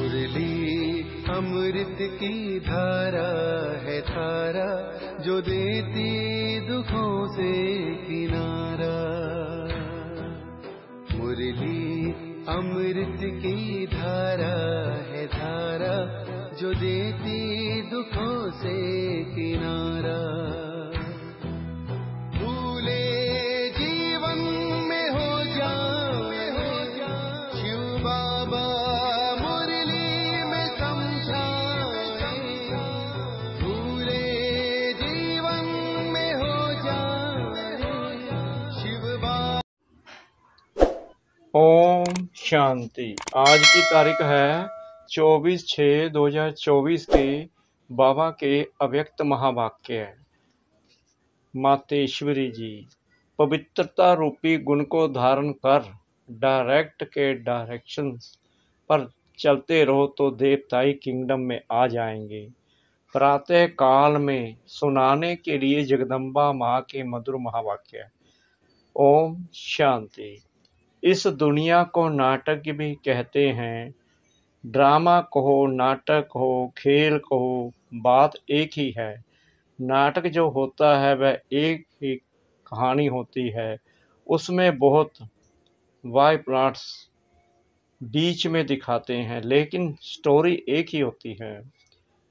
मुरली अमृत की धारा है धारा, जो देती दुखों से किनारा। मुरली अमृत की धारा है धारा, जो देती दुखों से किनारा। भूले जीवन में हो जाए शिव बाबा मुरली में समझाए। भूले जीवन में हो जाए शिव बाबा। ओम शांति। आज की तारीख है 24/6/2024 की बाबा के अव्यक्त महावाक्य। मातेश्वरी जी, पवित्रता रूपी गुण को धारण कर डायरेक्ट के डायरेक्शंस पर चलते रहो तो देवताई किंगडम में आ जाएंगे। प्रातः काल में सुनाने के लिए जगदम्बा माँ के मधुर महावाक्य। ओम शांति। इस दुनिया को नाटक भी कहते हैं। ड्रामा कहो, नाटक हो, खेल कहो, बात एक ही है। नाटक जो होता है वह एक ही कहानी होती है, उसमें बहुत वाई प्लॉट्स बीच में दिखाते हैं, लेकिन स्टोरी एक ही होती है।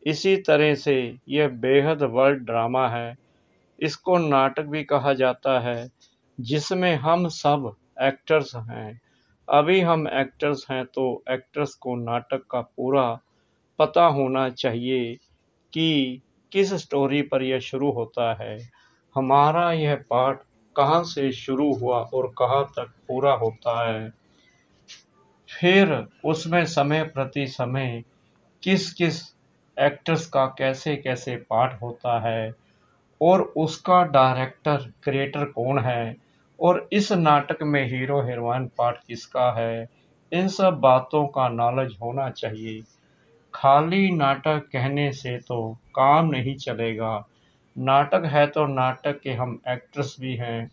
इसी तरह से यह बेहद वर्ल्ड ड्रामा है। इसको नाटक भी कहा जाता है, जिसमें हम सब एक्टर्स हैं। अभी हम एक्टर्स हैं तो एक्टर्स को नाटक का पूरा पता होना चाहिए कि किस स्टोरी पर यह शुरू होता है, हमारा यह पार्ट कहाँ से शुरू हुआ और कहाँ तक पूरा होता है। फिर उसमें समय प्रति समय किस किस एक्टर्स का कैसे कैसे पार्ट होता है और उसका डायरेक्टर क्रिएटर कौन है और इस नाटक में हीरो हीरोइन पार्ट किसका है, इन सब बातों का नॉलेज होना चाहिए। खाली नाटक कहने से तो काम नहीं चलेगा। नाटक है तो नाटक के हम एक्टर्स भी हैं।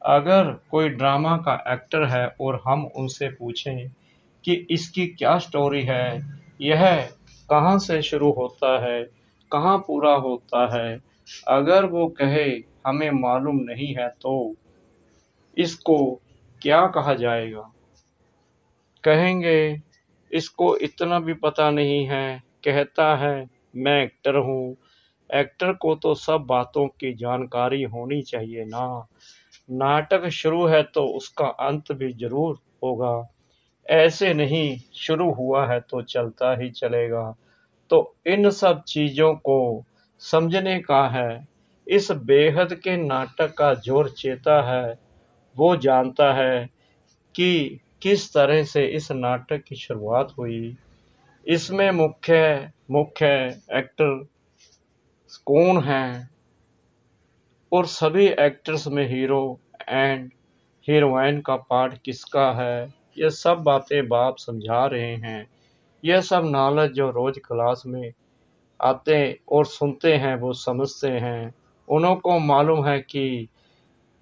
अगर कोई ड्रामा का एक्टर है और हम उनसे पूछें कि इसकी क्या स्टोरी है, यह कहाँ से शुरू होता है, कहाँ पूरा होता है, अगर वो कहे हमें मालूम नहीं है तो इसको क्या कहा जाएगा? कहेंगे इसको इतना भी पता नहीं है, कहता है मैं एक्टर हूँ। एक्टर को तो सब बातों की जानकारी होनी चाहिए ना। नाटक शुरू है तो उसका अंत भी जरूर होगा। ऐसे नहीं शुरू हुआ है तो चलता ही चलेगा। तो इन सब चीजों को समझने का है। इस बेहद के नाटक का जोर चेता है, वो जानता है कि किस तरह से इस नाटक की शुरुआत हुई। इसमें मुख्य एक्टर कौन हैं और सभी एक्टर्स में हीरो एंड हीरोइन का पार्ट किसका है, ये सब बातें बाप समझा रहे हैं। यह सब नॉलेज जो रोज क्लास में आते और सुनते हैं वो समझते हैं। उन्हों को मालूम है कि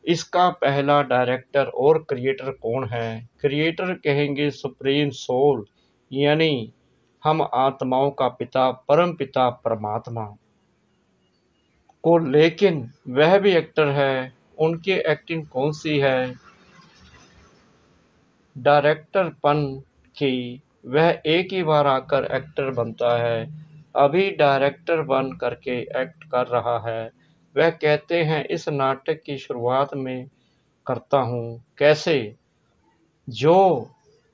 इसका पहला डायरेक्टर और क्रिएटर कौन है। क्रिएटर कहेंगे सुप्रीम सोल, यानी हम आत्माओं का पिता परम पिता परमात्मा को, लेकिन वह भी एक्टर है। उनकी एक्टिंग कौन सी है डायरेक्टर पन की, वह एक ही बार आकर एक्टर बनता है। अभी डायरेक्टर बन करके एक्ट कर रहा है। वह कहते हैं इस नाटक की शुरुआत में करता हूँ। कैसे? जो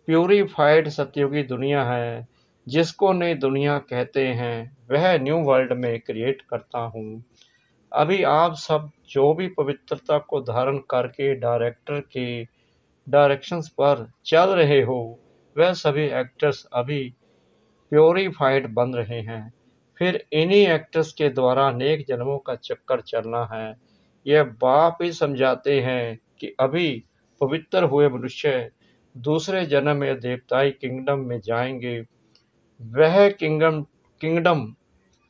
प्यूरिफाइड सतयुगी दुनिया है, जिसको नई दुनिया कहते हैं, वह न्यू वर्ल्ड में क्रिएट करता हूँ। अभी आप सब जो भी पवित्रता को धारण करके डायरेक्टर के डायरेक्शंस पर चल रहे हो, वह सभी एक्टर्स अभी प्योरीफाइड बन रहे हैं। फिर इन्हीं एक्टर्स के द्वारा अनेक जन्मों का चक्कर चलना है। यह बाप ही समझाते हैं कि अभी पवित्र हुए मनुष्य दूसरे जन्म में देवताई किंगडम में जाएंगे। वह किंगडम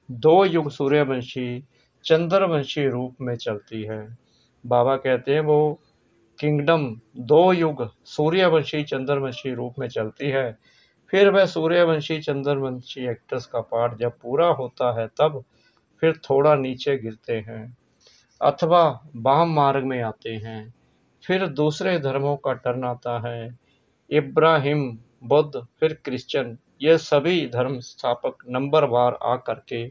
2 युग सूर्यवंशी चंद्रवंशी रूप में चलती है। बाबा कहते हैं वो किंगडम 2 युग सूर्यवंशी चंद्रवंशी रूप में चलती है। फिर वह सूर्यवंशी चंद्रवंशी एक्टर्स का पार्ट जब पूरा होता है तब फिर थोड़ा नीचे गिरते हैं अथवा वाम मार्ग में आते हैं। फिर दूसरे धर्मों का टर्न आता है। इब्राहिम, बुद्ध, फिर क्रिश्चियन, ये सभी धर्म स्थापक नंबरवार आकर के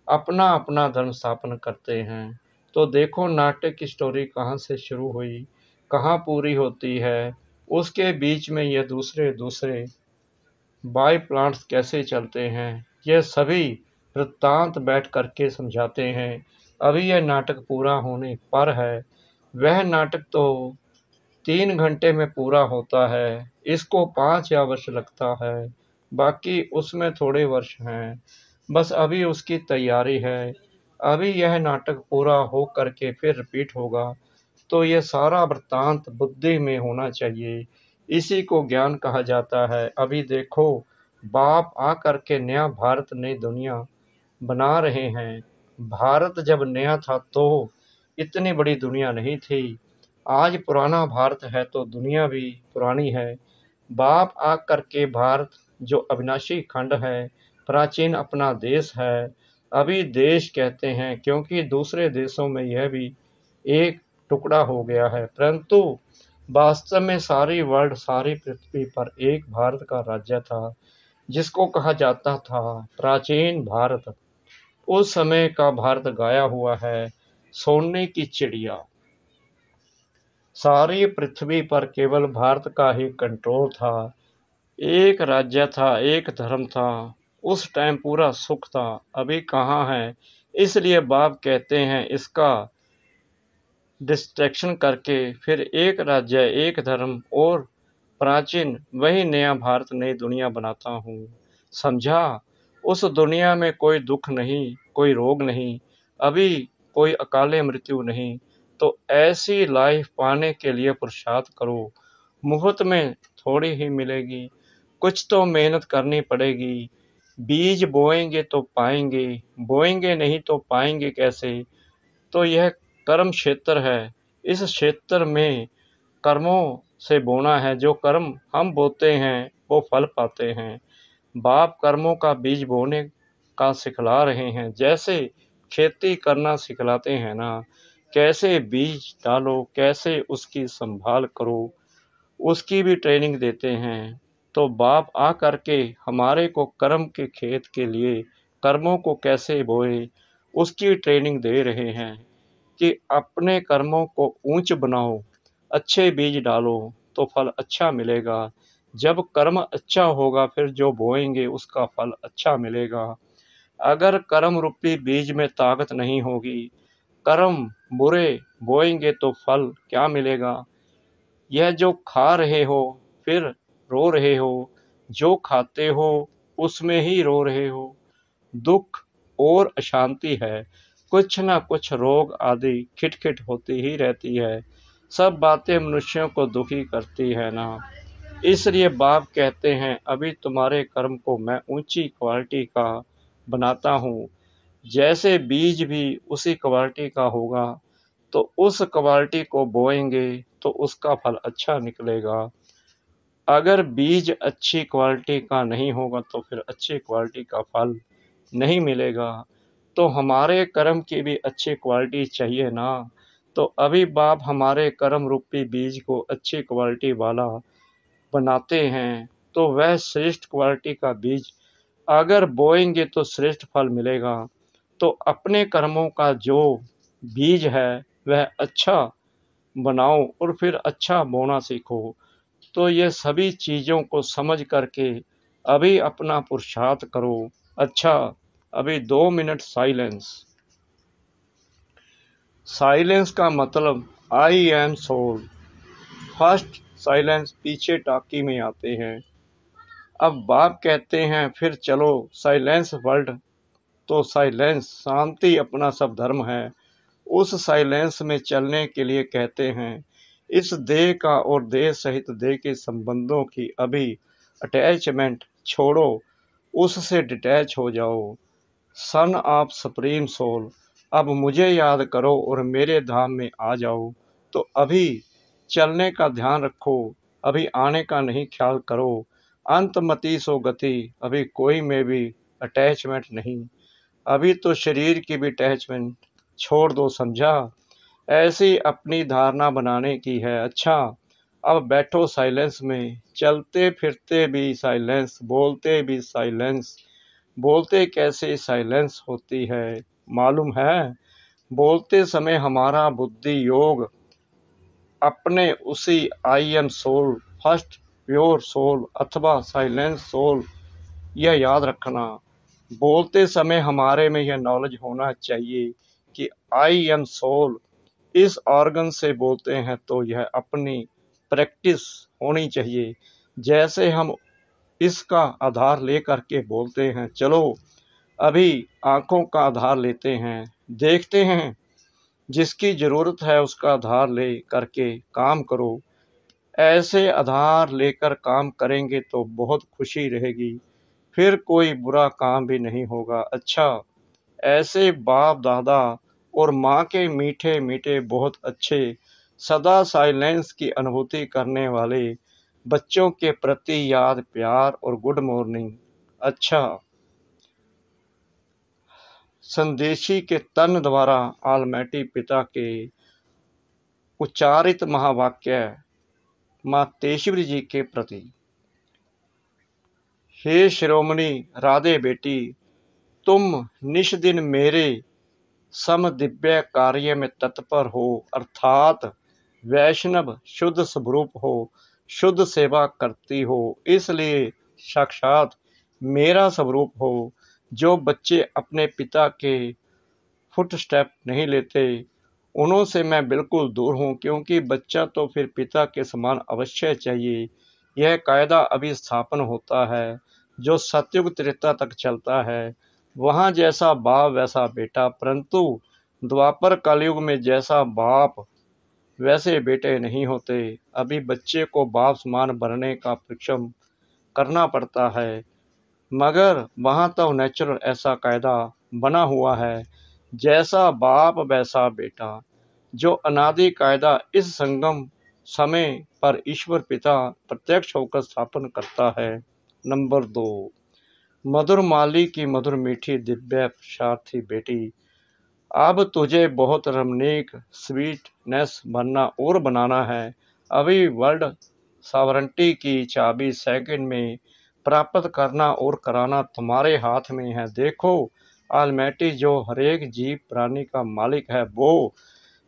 अपना अपना धर्म स्थापन करते हैं। तो देखो नाटक की स्टोरी कहाँ से शुरू हुई, कहाँ पूरी होती है, उसके बीच में ये दूसरे दूसरे बाय प्लांट्स कैसे चलते हैं, ये सभी वृत्तांत बैठ करके समझाते हैं। अभी यह नाटक पूरा होने पर है। वह नाटक तो 3 घंटे में पूरा होता है, इसको 5 या वर्ष लगता है, बाकी उसमें थोड़े वर्ष हैं। बस अभी उसकी तैयारी है। अभी यह नाटक पूरा हो करके फिर रिपीट होगा, तो ये सारा वृत्तांत बुद्धि में होना चाहिए। इसी को ज्ञान कहा जाता है। अभी देखो, बाप आकर के नया भारत, नई दुनिया बना रहे हैं। भारत जब नया था तो इतनी बड़ी दुनिया नहीं थी। आज पुराना भारत है तो दुनिया भी पुरानी है। बाप आकर के भारत जो अविनाशी खंड है, प्राचीन अपना देश है, अभी देश कहते हैं क्योंकि दूसरे देशों में यह भी एक टुकड़ा हो गया है, परंतु वास्तव में सारी वर्ल्ड, सारी पृथ्वी पर एक भारत का राज्य था, जिसको कहा जाता था प्राचीन भारत। उस समय का भारत गाया हुआ है, सोने की चिड़िया। सारी पृथ्वी पर केवल भारत का ही कंट्रोल था। एक राज्य था, एक धर्म था। उस टाइम पूरा सुख था। अभी कहाँ है? इसलिए बाप कहते हैं इसका डिस्ट्रैक्शन करके फिर एक राज्य, एक धर्म और प्राचीन वही नया भारत, नई दुनिया बनाता हूँ। समझा? उस दुनिया में कोई दुख नहीं, कोई रोग नहीं, अभी कोई अकाले मृत्यु नहीं। तो ऐसी लाइफ पाने के लिए पुरुषार्थ करो। मुफ्त में थोड़ी ही मिलेगी, कुछ तो मेहनत करनी पड़ेगी। बीज बोएंगे तो पाएंगे, बोएंगे नहीं तो पाएंगे कैसे? तो यह कर्म क्षेत्र है। इस क्षेत्र में कर्मों से बोना है। जो कर्म हम बोते हैं वो फल पाते हैं। बाप कर्मों का बीज बोने का सिखला रहे हैं। जैसे खेती करना सिखलाते हैं ना, कैसे बीज डालो, कैसे उसकी संभाल करो, उसकी भी ट्रेनिंग देते हैं। तो बाप आ करके हमारे को कर्म के खेत के लिए कर्मों को कैसे बोए उसकी ट्रेनिंग दे रहे हैं कि अपने कर्मों को ऊंच बनाओ, अच्छे बीज डालो तो फल अच्छा मिलेगा। जब कर्म अच्छा होगा फिर जो बोएंगे उसका फल अच्छा मिलेगा। अगर कर्म रूपी बीज में ताकत नहीं होगी, कर्म बुरे बोएंगे तो फल क्या मिलेगा? यह जो खा रहे हो फिर रो रहे हो, जो खाते हो उसमें ही रो रहे हो। दुख और अशांति है, कुछ न कुछ रोग आदि खिटखिट होती ही रहती है। सब बातें मनुष्यों को दुखी करती है ना। इसलिए बाप कहते हैं अभी तुम्हारे कर्म को मैं ऊंची क्वालिटी का बनाता हूँ। जैसे बीज भी उसी क्वालिटी का होगा तो उस क्वालिटी को बोएंगे तो उसका फल अच्छा निकलेगा। अगर बीज अच्छी क्वालिटी का नहीं होगा तो फिर अच्छी क्वालिटी का फल नहीं मिलेगा। तो हमारे कर्म की भी अच्छी क्वालिटी चाहिए ना। तो अभी बाप हमारे कर्म रूपी बीज को अच्छी क्वालिटी वाला बनाते हैं, तो वह श्रेष्ठ क्वालिटी का बीज अगर बोएंगे तो श्रेष्ठ फल मिलेगा। तो अपने कर्मों का जो बीज है वह अच्छा बनाओ और फिर अच्छा बोना सीखो। तो ये सभी चीज़ों को समझ करके अभी अपना पुरुषार्थ करो। अच्छा, अभी 2 मिनट साइलेंस। साइलेंस का मतलब I am soul. First silence पीछे टाकी में आते हैं। अब बाप कहते हैं फिर चलो साइलेंस वर्ल्ड। तो साइलेंस शांति अपना सब धर्म है। उस साइलेंस में चलने के लिए कहते हैं इस देह का और देह सहित देह के संबंधों की अभी अटैचमेंट छोड़ो, उससे डिटैच हो जाओ। सन ऑफ सुप्रीम सोल, अब मुझे याद करो और मेरे धाम में आ जाओ। तो अभी चलने का ध्यान रखो, अभी आने का नहीं ख्याल करो। अंतमति सो गति, अभी कोई में भी अटैचमेंट नहीं, अभी तो शरीर की भी अटैचमेंट छोड़ दो समझा, ऐसी अपनी धारणा बनाने की है। अच्छा अब बैठो साइलेंस में, चलते फिरते भी साइलेंस, बोलते भी साइलेंस, बोलते कैसे साइलेंस होती है मालूम है? बोलते समय हमारा बुद्धि योग अपने उसी I am soul, first pure soul अथवा साइलेंस सोल, यह याद रखना। बोलते समय हमारे में यह नॉलेज होना चाहिए कि आई एम सोल, इस ऑर्गन से बोलते हैं तो यह अपनी प्रैक्टिस होनी चाहिए। जैसे हम इसका आधार लेकर के बोलते हैं, चलो अभी आंखों का आधार लेते हैं, देखते हैं, जिसकी जरूरत है उसका आधार ले करके काम करो। ऐसे आधार लेकर काम करेंगे तो बहुत खुशी रहेगी, फिर कोई बुरा काम भी नहीं होगा। अच्छा ऐसे बाप दादा और माँ के मीठे मीठे बहुत अच्छे सदा साइलेंस की अनुभूति करने वाले बच्चों के प्रति याद प्यार और गुड मॉर्निंग। अच्छा संदेशी के तन द्वारा आलमैटी पिता के उच्चारित महावाक्य मातेश्वरी जी के प्रति। हे शिरोमणि राधे बेटी, तुम निश दिन मेरे सम दिव्य कार्य में तत्पर हो, अर्थात वैष्णव शुद्ध स्वरूप हो, शुद्ध सेवा करती हो, इसलिए साक्षात मेरा स्वरूप हो। जो बच्चे अपने पिता के फुट स्टेप नहीं लेते उन्हों से मैं बिल्कुल दूर हूँ, क्योंकि बच्चा तो फिर पिता के समान अवश्य चाहिए। यह कायदा अभी स्थापन होता है जो सतयुग त्रेता तक चलता है। वहाँ जैसा बाप वैसा बेटा, परंतु द्वापर कलयुग में जैसा बाप वैसे बेटे नहीं होते। अभी बच्चे को बाप समान बनने का परिश्रम करना पड़ता है, मगर वहाँ तो नेचुरल ऐसा कायदा बना हुआ है, जैसा बाप वैसा बेटा, जो अनादि कायदा इस संगम समय पर ईश्वर पिता प्रत्यक्ष होकर स्थापन करता है। नंबर 2, मधुर माली की मधुर मीठी दिव्य सारथी बेटी, अब तुझे बहुत रमणीक स्वीटनेस बनना और बनाना है। अभी वर्ल्ड सॉवरेंटी की चाबी सेकंड में प्राप्त करना और कराना तुम्हारे हाथ में है। देखो ऑलमाइटी जो हरेक जीव प्राणी का मालिक है, वो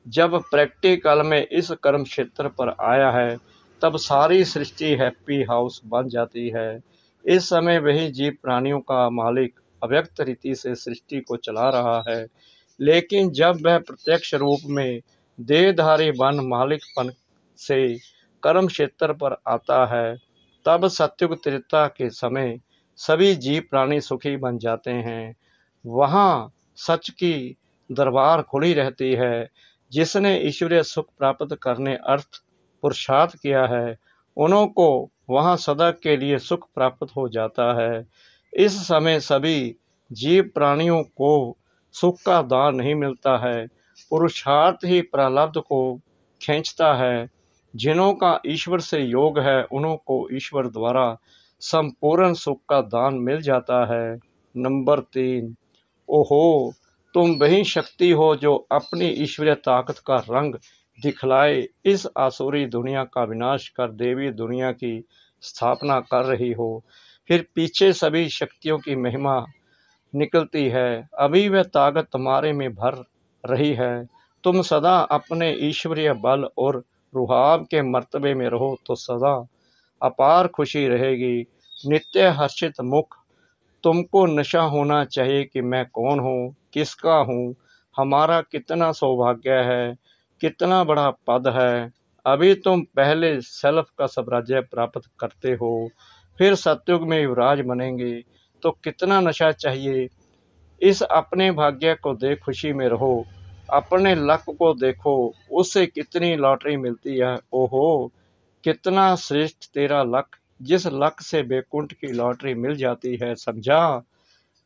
जब प्रैक्टिकल में इस कर्म क्षेत्र पर आया है तब सारी सृष्टि हैप्पी हाउस बन जाती है। इस समय वही जीव प्राणियों का मालिक अव्यक्त रीति से सृष्टि को चला रहा है, लेकिन जब वह प्रत्यक्ष रूप में देहधारी बन मालिकपन से कर्म क्षेत्र पर आता है, तब सत्युग त्रेता के समय सभी जीव प्राणी सुखी बन जाते हैं। वहाँ सच की दरबार खुली रहती है। जिसने ईश्वरीय सुख प्राप्त करने अर्थ पुरुषार्थ किया है, उन्हों को वहाँ सदा के लिए सुख प्राप्त हो जाता है। इस समय सभी जीव प्राणियों को सुख का दान नहीं मिलता है, पुरुषार्थ ही प्रारब्ध को खींचता है। जिन्हों का ईश्वर से योग है उन्हों को ईश्वर द्वारा संपूर्ण सुख का दान मिल जाता है। नंबर 3, ओहो तुम वही शक्ति हो जो अपनी ईश्वरीय ताकत का रंग दिखलाए इस आसुरी दुनिया का विनाश कर देवी दुनिया की स्थापना कर रही हो। फिर पीछे सभी शक्तियों की महिमा निकलती है। अभी वह ताकत तुम्हारे में भर रही है। तुम सदा अपने ईश्वरीय बल और रुहाब के मर्तबे में रहो तो सदा अपार खुशी रहेगी। नित्य हर्षित मुख, तुमको नशा होना चाहिए कि मैं कौन हूँ, किसका हूँ, हमारा कितना सौभाग्य है, कितना बड़ा पद है। अभी तुम पहले सेल्फ का साम्राज्य प्राप्त करते हो, फिर सतयुग में युवराज बनेंगे, तो कितना नशा चाहिए। इस अपने भाग्य को देख खुशी में रहो, अपने लक को देखो, उससे कितनी लॉटरी मिलती है। ओहो कितना श्रेष्ठ तेरा लक, जिस लक से बैकुंठ की लॉटरी मिल जाती है, समझा।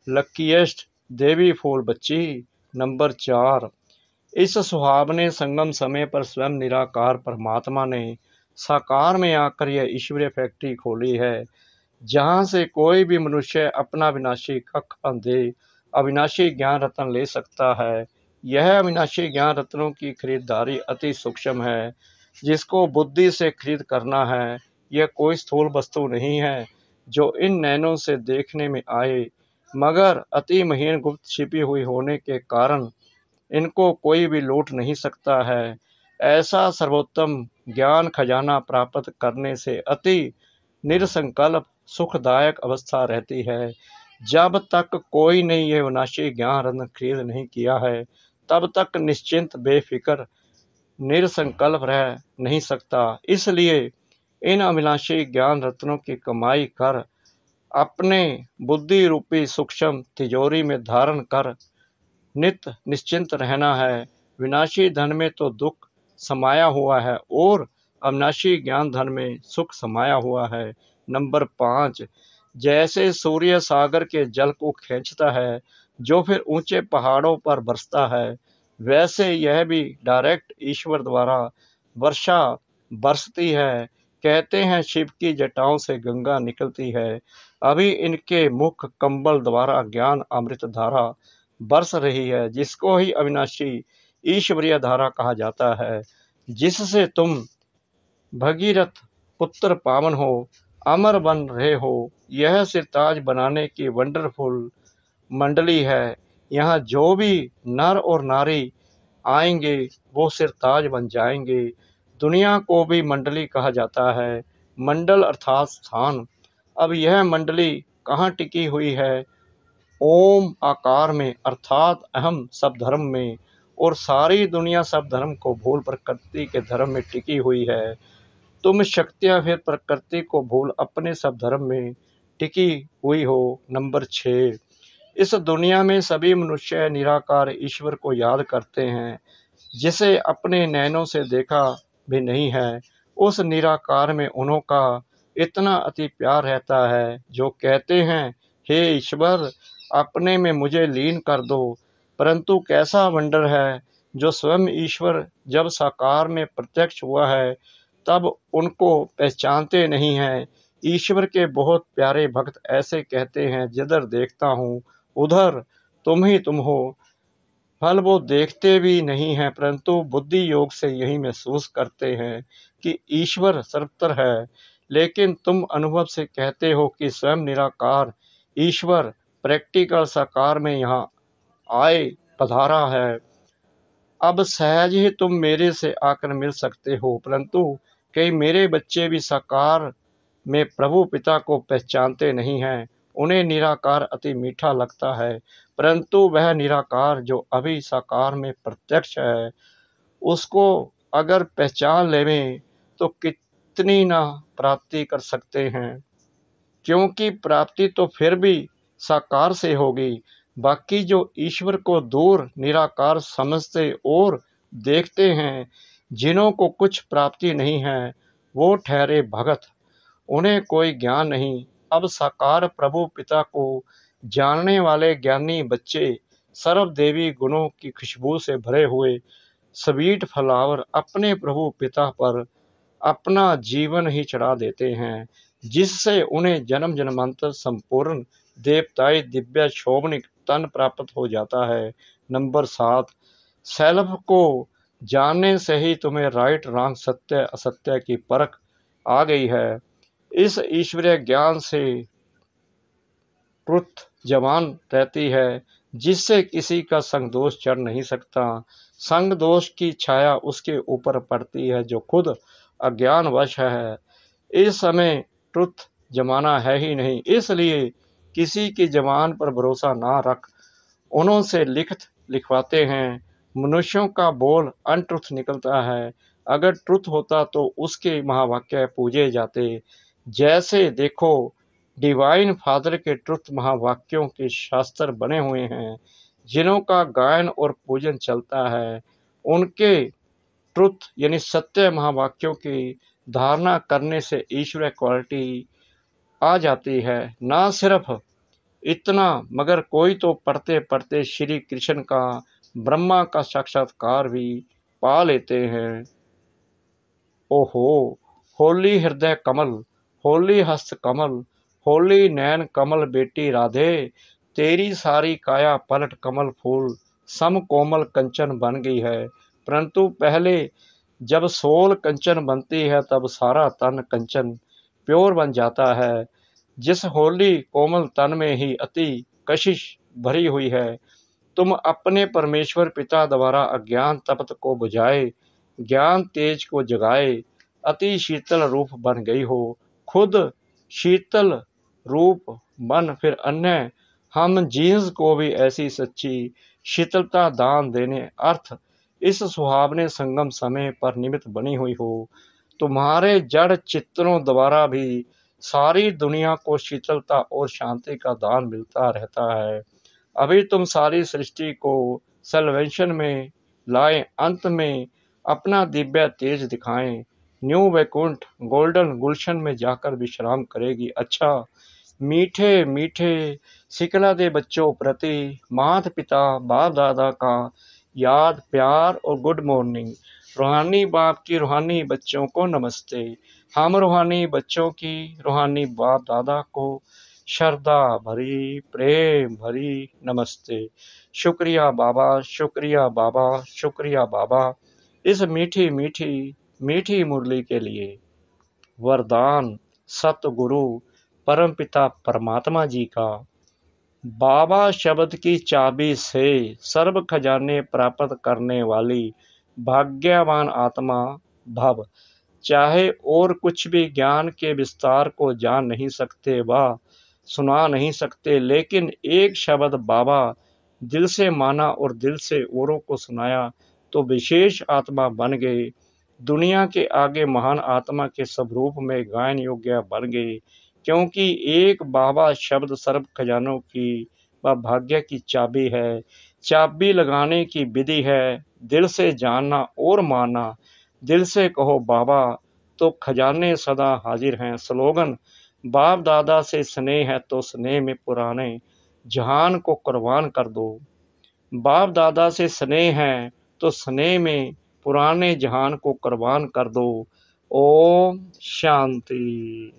लकीएस्ट देवी फूल बच्ची। नंबर 4, इस सुहावने संगम समय पर स्वयं निराकार परमात्मा ने साकार में आकर यह ईश्वरीय फैक्ट्री खोली है। जहाँ से कोई भी मनुष्य अपना विनाशी कख अंधे अविनाशी ज्ञान रत्न ले सकता है। यह अविनाशी ज्ञान रत्नों की खरीदारी अति सूक्ष्म है, जिसको बुद्धि से खरीद करना है। यह कोई स्थूल वस्तु नहीं है जो इन नैनों से देखने में आए, मगर अति महीन गुप्त छिपी हुई होने के कारण इनको कोई भी लूट नहीं सकता है। ऐसा सर्वोत्तम ज्ञान खजाना प्राप्त करने से अति निरसंकल्प सुखदायक अवस्था रहती है। जब तक कोई ने ये विनाशी ज्ञान रत्न खरीद नहीं किया है, तब तक निश्चिंत बेफिक्र निरसंकल्प रह नहीं सकता। इसलिए इन अविनाशी ज्ञान रत्नों की कमाई कर अपने बुद्धि रूपी सूक्ष्म तिजोरी में धारण कर नित निश्चिंत रहना है। विनाशी धन में तो दुख समाया हुआ है और अविनाशी ज्ञान धन में सुख समाया हुआ है। नंबर 5, जैसे सूर्य सागर के जल को खींचता है जो फिर ऊंचे पहाड़ों पर बरसता है, वैसे यह भी डायरेक्ट ईश्वर द्वारा वर्षा बरसती है। कहते हैं शिव की जटाओं से गंगा निकलती है। अभी इनके मुख कंबल द्वारा ज्ञान अमृत धारा बरस रही है, जिसको ही अविनाशी ईश्वरीय धारा कहा जाता है, जिससे तुम भगीरथ पुत्र पावन हो, अमर बन रहे हो। यह सिरताज बनाने की वंडरफुल मंडली है। यहाँ जो भी नर और नारी आएंगे वो सिरताज बन जाएंगे। दुनिया को भी मंडली कहा जाता है, मंडल अर्थात स्थान। अब यह मंडली कहाँ टिकी हुई है? ओम आकार में अर्थात अहम सब धर्म में, और सारी दुनिया सब धर्म को भूल प्रकृति के धर्म में टिकी हुई है। तुम शक्तियां फिर प्रकृति को भूल अपने सब धर्म में टिकी हुई हो। नंबर 6, इस दुनिया में सभी मनुष्य निराकार ईश्वर को याद करते हैं, जिसे अपने नैनों से देखा भी नहीं है। उस निराकार में उन्हों का इतना अति प्यार रहता है जो कहते हैं, हे ईश्वर, अपने में मुझे लीन कर दो। परंतु कैसा वंडर है, जो स्वयं ईश्वर जब साकार में प्रत्यक्ष हुआ है तब उनको पहचानते नहीं हैं। ईश्वर के बहुत प्यारे भक्त ऐसे कहते हैं, जिधर देखता हूँ उधर तुम ही तुम हो। फल वो देखते भी नहीं हैं, परंतु बुद्धि योग से यही महसूस करते हैं कि ईश्वर सर्वत्र है। लेकिन तुम अनुभव से कहते हो कि स्वयं निराकार ईश्वर प्रैक्टिकल साकार में यहाँ आए पधारा है। अब सहज ही तुम मेरे से आकर मिल सकते हो, परंतु कई मेरे बच्चे भी साकार में प्रभु पिता को पहचानते नहीं हैं। उन्हें निराकार अति मीठा लगता है, परंतु वह निराकार जो अभी साकार में प्रत्यक्ष है, उसको अगर पहचान लेवें तो कितनी ना प्राप्ति कर सकते हैं, क्योंकि प्राप्ति तो फिर भी साकार से होगी। बाकी जो ईश्वर को दूर निराकार समझते और देखते हैं, जिन्हों को कुछ प्राप्ति नहीं है, वो ठहरे भगत, उन्हें कोई ज्ञान नहीं। अब साकार प्रभु पिता को जानने वाले ज्ञानी बच्चे सर्व देवी गुणों की खुशबू से भरे हुए स्वीट फ्लावर अपने प्रभु पिता पर अपना जीवन ही चढ़ा देते हैं, जिससे उन्हें जन्म जन्मांतर संपूर्ण देवताई दिव्य शोभनिक तन प्राप्त हो जाता है। नंबर 7, सेल्फ को जानने से ही तुम्हें राइट रॉन्ग सत्य असत्य की परख आ गई है। इस ईश्वरीय ज्ञान से ट्रुथ जवान रहती है, जिससे किसी का संग दोष चढ़ नहीं सकता। संग दोष की छाया उसके ऊपर पड़ती है जो खुद अज्ञानवश है। इस समय ट्रुथ जमाना है ही नहीं, इसलिए किसी की जबान पर भरोसा ना रख। उन्हों से लिखवाते हैं। मनुष्यों का बोल अनट्रुथ निकलता है। अगर ट्रुथ होता तो उसके महावाक्य पूजे जाते। जैसे देखो, डिवाइन फादर के ट्रुथ महावाक्यों के शास्त्र बने हुए हैं, जिन्हों का गायन और पूजन चलता है। उनके ट्रुथ यानी सत्य महावाक्यों की धारणा करने से ईश्वरीय क्वालिटी आ जाती है। ना सिर्फ इतना, मगर कोई तो पढ़ते पढ़ते श्री कृष्ण का ब्रह्मा का साक्षात्कार भी पा लेते हैं। ओहो, होली हृदय कमल, होली हस्त कमल, होली नैन कमल बेटी राधे, तेरी सारी काया पलट कमल फूल, सम कोमल कंचन बन गई है। परंतु पहले जब सोल कंचन बनती है तब सारा तन कंचन प्योर बन जाता है। जिस होली कोमल तन में ही अति कशिश भरी हुई है, तुम अपने परमेश्वर पिता द्वारा अज्ञान तपत को बुझाए, ज्ञान तेज को जगाए, अति शीतल रूप बन गई हो। खुद शीतल रूप बन फिर अन्य हम जीन्स को भी ऐसी सच्ची शीतलता दान देने अर्थ इस सुहावने संगम समय पर निमित्त बनी हुई हो। तुम्हारे जड़ चित्रों द्वारा भी सारी दुनिया को शीतलता और शांति का दान मिलता रहता है। अभी तुम सारी सृष्टि को सल्वेशन में लाए, अंत में अपना दिव्य तेज दिखाएं। न्यू वैकुंठ गोल्डन गुलशन में जाकर विश्राम करेगी। अच्छा मीठे मीठे सिकला दे बच्चों प्रति माता पिता बाप दादा का याद प्यार और गुड मॉर्निंग। रूहानी बाप की रूहानी बच्चों को नमस्ते। हम रूहानी बच्चों की रूहानी बाप दादा को श्रद्धा भरी प्रेम भरी नमस्ते। शुक्रिया बाबा, शुक्रिया बाबा, शुक्रिया बाबा इस मीठी मीठी मीठी मुरली के लिए। वरदान सतगुरु परमपिता परमात्मा जी का। बाबा शब्द की चाबी से सर्व खजाने प्राप्त करने वाली भाग्यवान आत्मा भव। चाहे और कुछ भी ज्ञान के विस्तार को जान नहीं सकते व सुना नहीं सकते, लेकिन एक शब्द बाबा दिल से माना और दिल से औरों को सुनाया तो विशेष आत्मा बन गए। दुनिया के आगे महान आत्मा के स्वरूप में गायन योग्य बन गए, क्योंकि एक बाबा शब्द सर्व खजानों की व भाग्य की चाबी है। चाबी लगाने की विधि है दिल से जानना और मानना। दिल से कहो बाबा तो खजाने सदा हाजिर हैं। स्लोगन बाप दादा से स्नेह है तो स्नेह में पुराने जहान को कुर्बान कर दो। बाप दादा से स्नेह है तो स्नेह में पुराने जहान को कुर्बान कर दो। ओम शांति।